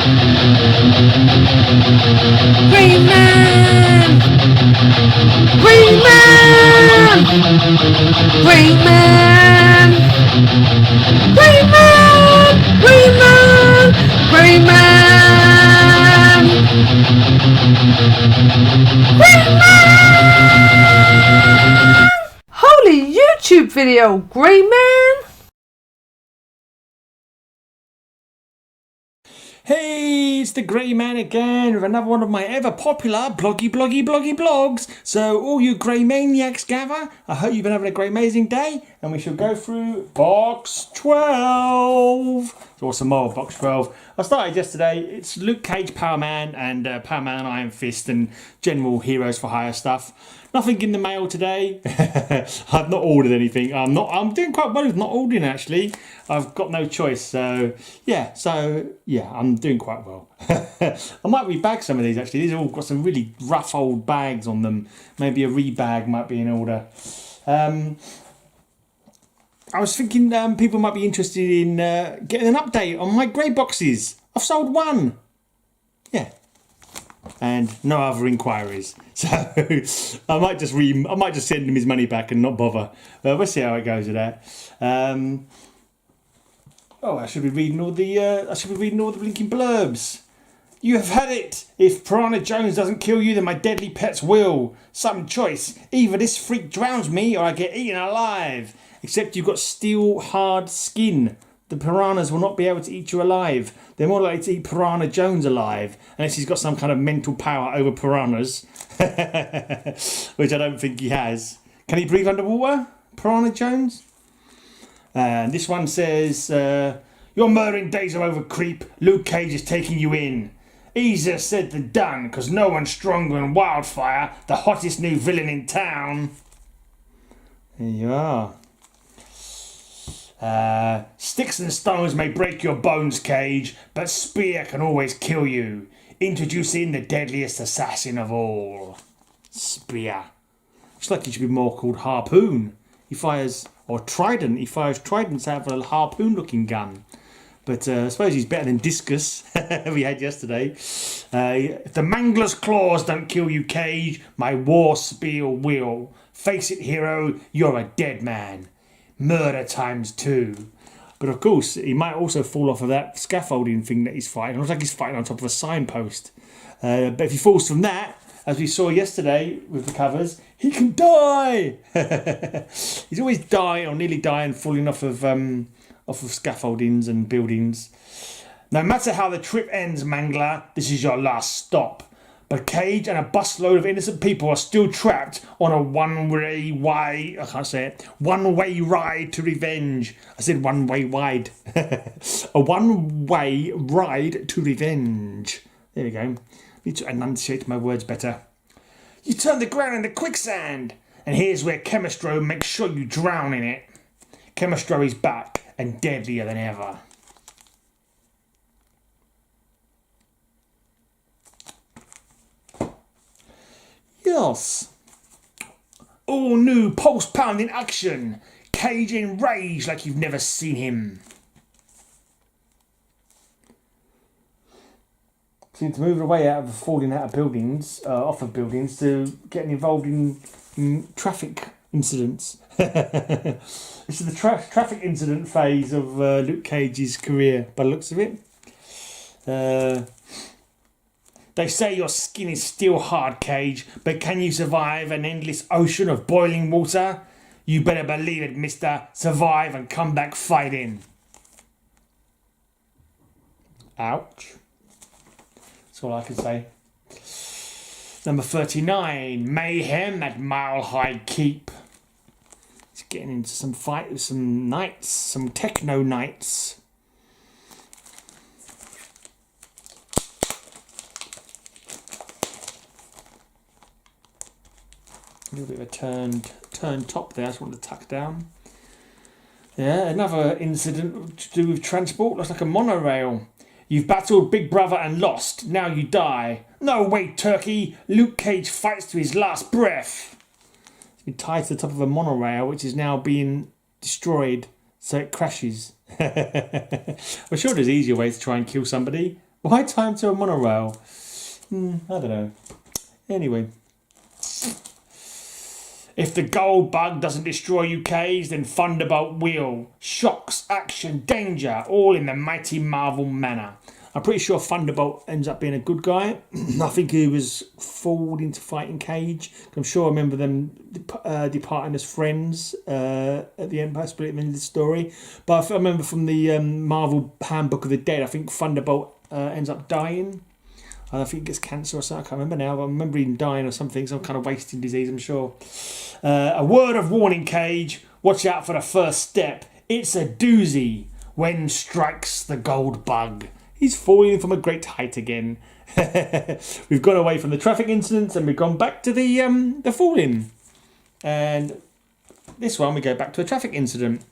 Green Man! Green Man! Green Man! Green Man! Green Man! Green Man! Green Man! Holy YouTube video, Green Man! Hey, it's the Grey Man again with another one of my ever popular bloggy blogs. So all you Grey Maniacs gather, I hope you've been having a great amazing day, and we shall go through box 12. Or some more of box 12. I started yesterday. It's Luke Cage, Power Man, and Power Man, Iron Fist, and general Heroes for Hire stuff. Nothing in the mail today. I've not ordered anything. I'm doing quite well with not ordering actually. I've got no choice. So yeah, I'm doing quite well. I might rebag some of these actually. These have all got some really rough old bags on them. Maybe a rebag might be in order. I was thinking people might be interested in getting an update on my grey boxes. I've sold one. Yeah. And no other inquiries, so I might just send him his money back and not bother. We'll see how it goes with that. I should be reading all the blinking blurbs. You have had it. If Piranha Jones doesn't kill you, then my deadly pets will. Some choice. Either this freak drowns me, or I get eaten alive. Except you've got steel hard skin. The piranhas will not be able to eat you alive. They're more likely to eat Piranha Jones alive, unless he's got some kind of mental power over piranhas, which I don't think he has. Can he breathe underwater, Piranha Jones? And this one says, your murdering days are over, creep. Luke Cage is taking you in. Easier said than done, because no one's stronger than Wildfire, the hottest new villain in town. There you are. Sticks and stones may break your bones, Cage, but spear can always kill you. Introducing the deadliest assassin of all. Spear. Looks like he should be more called Harpoon. Or Trident. He fires tridents out of a harpoon-looking gun. But I suppose he's better than Discus we had yesterday. If the Mangler's claws don't kill you, Cage, my war spear will. Face it, hero, you're a dead man. Murder times 2. But of course, he might also fall off of that scaffolding thing that he's fighting. It looks like he's fighting on top of a signpost. But if he falls from that, as we saw yesterday with the covers, he can die. He's always dying or nearly dying, falling off of scaffoldings and buildings. No matter how the trip ends, Mangler, this is your last stop. But Cage and a busload of innocent people are still trapped on a one-way ride to revenge. I said one-way wide. A one-way ride to revenge. There we go. Need to enunciate my words better. You turn the ground into quicksand, and here's where Chemistro makes sure you drown in it. Chemistro is back and deadlier than ever. Yes. All new pulse-pounding action. Cage in rage like you've never seen him. Seems to move away out of falling out of buildings, off of buildings, to getting involved in traffic incidents. This is the traffic incident phase of Luke Cage's career, by the looks of it. They say your skin is still hard, Cage, but can you survive an endless ocean of boiling water? You better believe it, mister. Survive and come back fighting. Ouch. That's all I can say. Number 39, Mayhem at Mile High Keep. He's getting into some fight with some knights, some techno knights. A little bit of a turned top there. I just want to tuck down. Yeah, another incident to do with transport. Looks like a monorail. You've battled Big Brother and lost. Now you die. No way, turkey. Luke Cage fights to his last breath. He's been tied to the top of a monorail, which is now being destroyed, so it crashes. I'm sure there's easier ways to try and kill somebody. Why time to a monorail? I don't know. Anyway. If the gold bug doesn't destroy you, Cage, then Thunderbolt will. Shocks, action, danger, all in the mighty Marvel manner. I'm pretty sure Thunderbolt ends up being a good guy. I think he was fooled into fighting Cage. I'm sure I remember them departing as friends at the end, possibly at the end of the story. But I remember from the Marvel Handbook of the Dead, I think Thunderbolt ends up dying. I think he gets cancer or something. I can't remember now, but I remember him dying or something. Some kind of wasting disease, I'm sure. A word of warning, Cage. Watch out for the first step. It's a doozy. When strikes the gold bug. He's falling from a great height again. We've gone away from the traffic incidents and we've gone back to the falling. And this one, we go back to a traffic incident.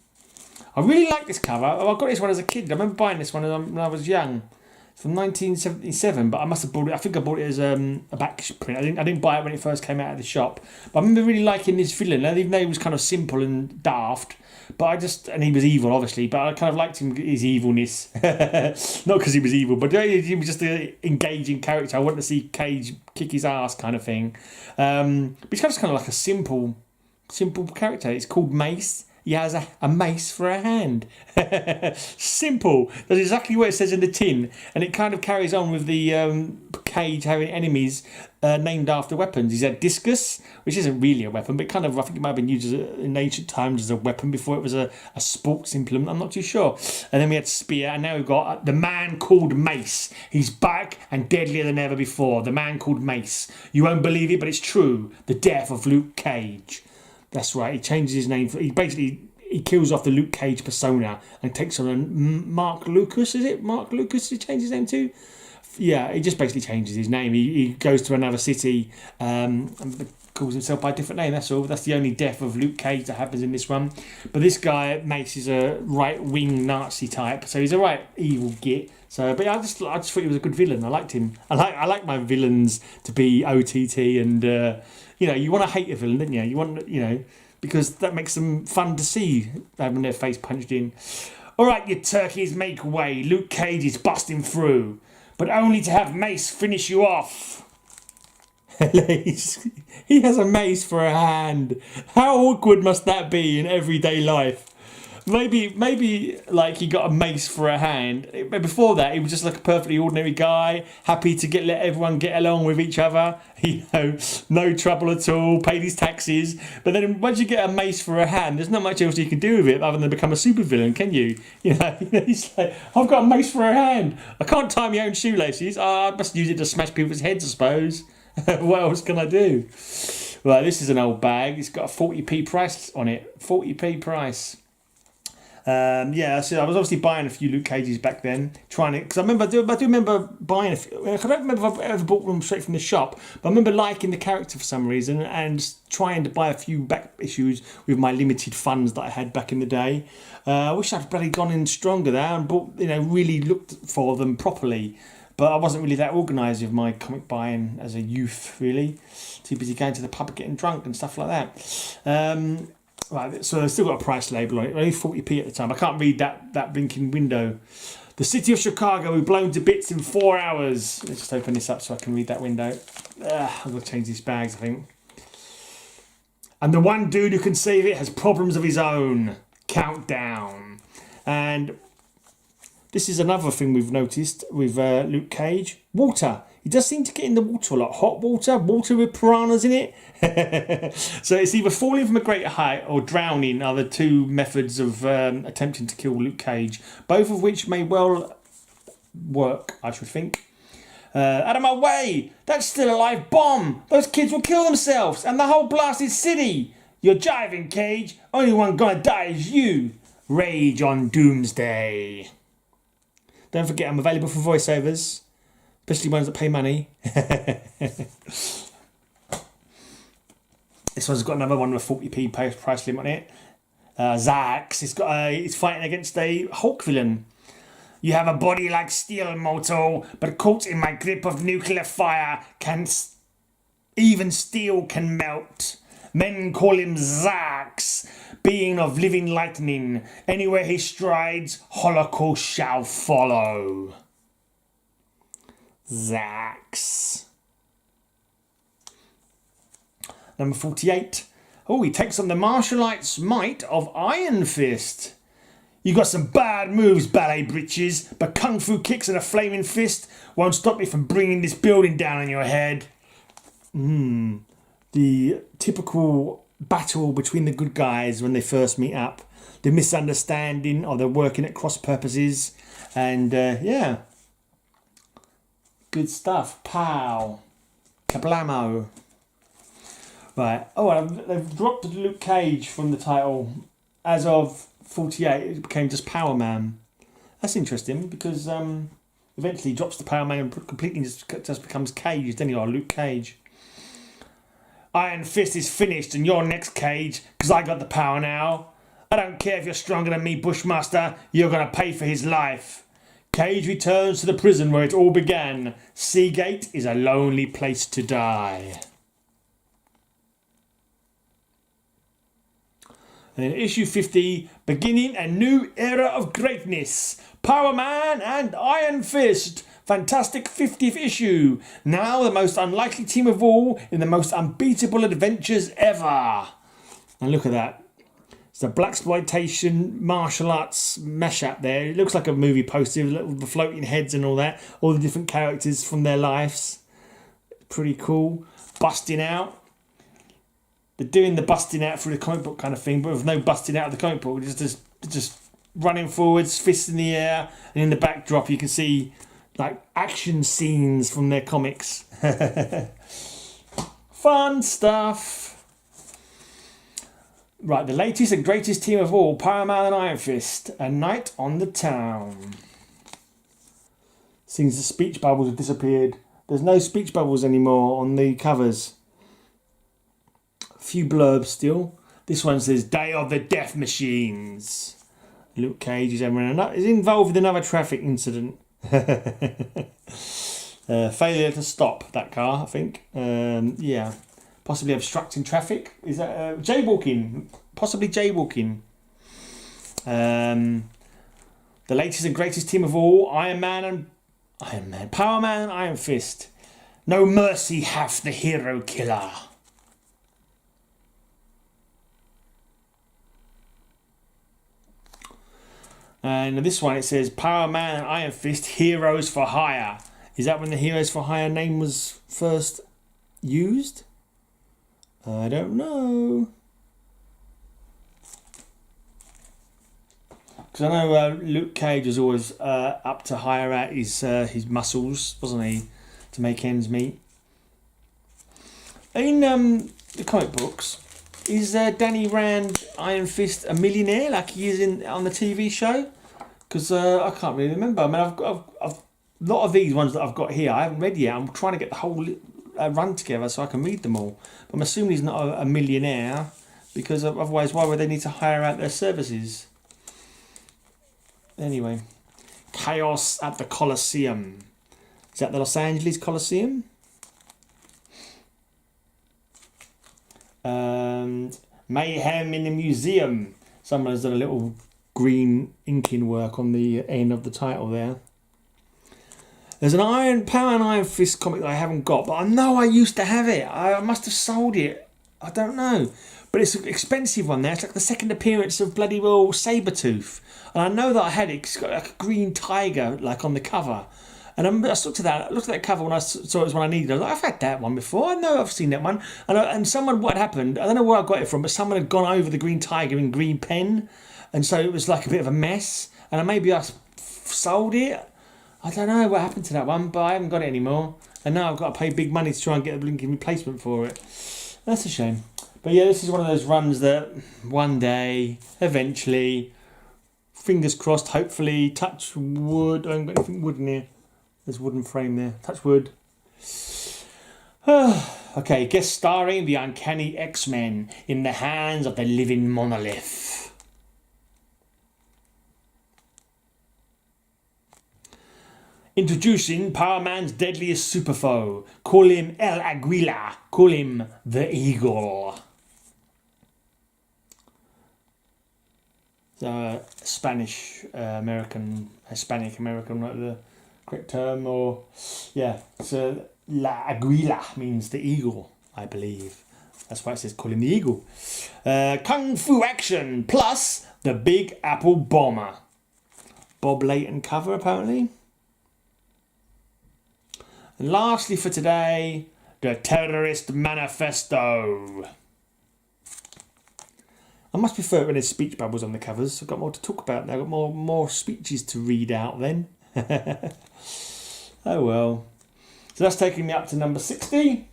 I really like this cover. I got this one as a kid. I remember buying this one when I was young. From 1977, but I must have bought it. I think I bought it as a back print. I didn't buy it when it first came out of the shop. But I remember really liking this villain, even though he was kind of simple and daft. But and he was evil, obviously. But I kind of liked his evilness, not because he was evil, but he was just an engaging character. I wanted to see Cage kick his ass, kind of thing. But he's kind of like a simple character. It's called Mace. He has a mace for a hand. Simple. That's exactly what it says in the tin. And it kind of carries on with the Cage having enemies named after weapons. He's had discus, which isn't really a weapon, but I think it might have been used in ancient times as a weapon before it was a sports implement. I'm not too sure. And then we had spear, and now we've got the man called Mace. He's back and deadlier than ever before. The man called Mace. You won't believe it, but it's true. The death of Luke Cage. That's right, he changes his name. He kills off the Luke Cage persona and takes on a Mark Lucas, is it? Mark Lucas he changed his name to? Yeah, he just basically changes his name. He goes to another city and calls himself by a different name, that's all. That's the only death of Luke Cage that happens in this one. But this guy, Mace, is a right-wing Nazi type, so he's a right evil git. But I just thought he was a good villain. I liked him. I like my villains to be OTT and... you want to hate a villain, don't you? You want, because that makes them fun to see, having their face punched in. All right, you turkeys, make way. Luke Cage is busting through, but only to have Mace finish you off. He has a mace for a hand. How awkward must that be in everyday life? Maybe like he got a mace for a hand. But before that, he was just like a perfectly ordinary guy, happy to let everyone get along with each other. No trouble at all. Paid his taxes. But then once you get a mace for a hand, there's not much else you can do with it other than become a supervillain, can you? He's like, I've got a mace for a hand. I can't tie my own shoelaces. I must use it to smash people's heads, I suppose. What else can I do? Well, this is an old bag. It's got a 40p price on it. 40p price. So I was obviously buying a few Luke Cages back then, trying it because I do remember buying a few. I don't remember if I've ever bought them straight from the shop, but I remember liking the character for some reason and trying to buy a few back issues with my limited funds that I had back in the day. I wish I'd bloody gone in stronger there and bought, really looked for them properly. But I wasn't really that organised with my comic buying as a youth, really. Too busy going to the pub getting drunk and stuff like that. Right, so they've still got a price label on it, only 40p at the time. I can't read that blinking window. The city of Chicago will be blown to bits in 4 hours. Let's just open this up so I can read that window. I've got to change these bags, I think. And the one dude who can save it has problems of his own. Countdown. And this is another thing we've noticed with Luke Cage. Water. He does seem to get in the water a lot. Hot water with piranhas in it. So it's either falling from a great height or drowning are the two methods of attempting to kill Luke Cage. Both of which may well work, I should think. Out of my way! That's still a live bomb! Those kids will kill themselves and the whole blasted city! You're jiving, Cage. Only one gonna die is you. Rage on Doomsday. Don't forget I'm available for voiceovers. Especially ones that pay money. This one's got another one with a 40p price limit on it. Zax. It's fighting against a Hulk villain. You have a body like steel, mortal, but caught in my grip of nuclear fire, even steel can melt. Men call him Zax, being of living lightning. Anywhere he strides, Holocaust shall follow. Zax. Number 48. Oh, he takes on the martial arts might of Iron Fist. You got some bad moves, ballet breeches, but kung fu kicks and a flaming fist won't stop me from bringing this building down on your head. The typical battle between the good guys when they first meet up. The misunderstanding, or they're working at cross purposes. And yeah. Good stuff. Pow. Kablamo. Right. Oh, they've dropped Luke Cage from the title. As of 48, it became just Power Man. That's interesting because eventually he drops the Power Man and completely just becomes Cage, then you are Luke Cage. Iron Fist is finished and you're next, Cage, because I got the power now. I don't care if you're stronger than me, Bushmaster, you're going to pay for his life. Cage returns to the prison where it all began. Seagate is a lonely place to die. And in issue 50, beginning a new era of greatness. Power Man and Iron Fist. Fantastic 50th issue. Now the most unlikely team of all in the most unbeatable adventures ever. And look at that. It's a blaxploitation martial arts mashup there. It looks like a movie poster with the floating heads and all that. All the different characters from their lives. Pretty cool. Busting out. They're doing the busting out through the comic book kind of thing, but with no busting out of the comic book. Just running forwards, fists in the air, and in the backdrop you can see like action scenes from their comics. Fun stuff. Right, the latest and greatest team of all, Power Man and Iron Fist, a night on the town. Seems the speech bubbles have disappeared. There's no speech bubbles anymore on the covers. A few blurbs still. This one says Day of the Death Machines. Luke Cage is involved with another traffic incident. Failure to stop that car, I think. Yeah. Possibly obstructing traffic. Is that jaywalking? Possibly jaywalking. The latest and greatest team of all, Power Man and Iron Fist. No mercy hath the hero killer. And this one it says Power Man and Iron Fist Heroes for Hire. Is that when the Heroes for Hire name was first used? I don't know. Because I know Luke Cage was always up to hire out his muscles, wasn't he, to make ends meet. In the comic books, is Danny Rand Iron Fist a millionaire like he is on the TV show? Because I can't really remember. I mean, I've a lot of these ones that I've got here I haven't read yet. I'm trying to get the whole run together so I can read them all. But I'm assuming he's not a millionaire because otherwise why would they need to hire out their services? Anyway, Chaos at the Colosseum. Is that the Los Angeles Colosseum? And Mayhem in the Museum. Someone's done a little green inking work on the end of the title there. There's an Power and Iron Fist comic that I haven't got, but I know I used to have it. I must have sold it. I don't know. But it's an expensive one there. It's like the second appearance of bloody well Sabretooth. And I know that I had it. It's got like a green tiger like on the cover. And I looked at that cover when I saw it was one I needed. I was like, I've had that one before. I know I've seen that one. And someone, what happened, I don't know where I got it from, but someone had gone over the green tiger in green pen. And so it was like a bit of a mess. And maybe I sold it. I don't know what happened to that one, but I haven't got it anymore. And now I've got to pay big money to try and get a blinking replacement for it. That's a shame. But yeah, this is one of those runs that one day, eventually, fingers crossed, hopefully, touch wood. I haven't got anything wood in here. There's a wooden frame there. Touch wood. Okay, guest starring the Uncanny X-Men in the hands of the living monolith. Introducing Power Man's deadliest super foe. Call him El Aguila. Call him the Eagle. Spanish American, Hispanic American, like the correct term, or yeah. So la aguila means the eagle, I believe. That's why it says call him the eagle. Kung Fu Action plus the Big Apple Bomber. Bob Layton cover apparently. And lastly for today, the Terrorist Manifesto. I must prefer it when there's speech bubbles on the covers. I've got more to talk about now. I've got more speeches to read out then. Oh well. So that's taking me up to number 60.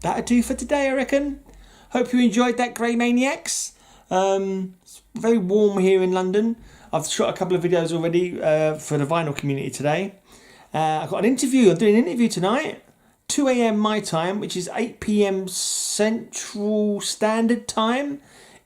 That'll do for today, I reckon. Hope you enjoyed that, Grey Maniacs. It's very warm here in London. I've shot a couple of videos already for the vinyl community today. I've got an interview. I'm doing an interview tonight. 2 a.m. my time, which is 8 p.m. Central Standard Time.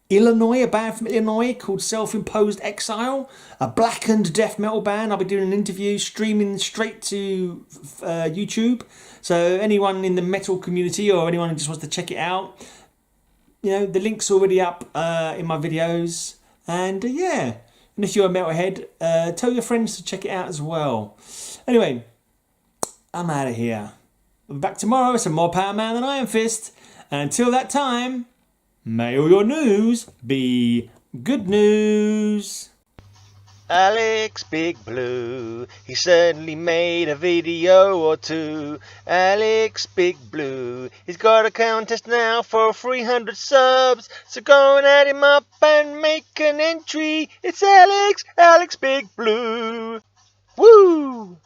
Illinois, a band from Illinois called Self-Imposed Exile, a blackened death metal band. I'll be doing an interview streaming straight to YouTube. So anyone in the metal community or anyone who just wants to check it out, you know, the link's already up in my videos. And yeah, and if you're a metalhead, tell your friends to check it out as well. Anyway, I'm out of here. I'll be back tomorrow with some more Power Man than Iron Fist. And until that time, may all your news be good news. AlexBigBlue, he certainly made a video or two. AlexBigBlue, he's got a contest now for 300 subs. So go and add him up and make an entry. It's AlexBigBlue. Woo!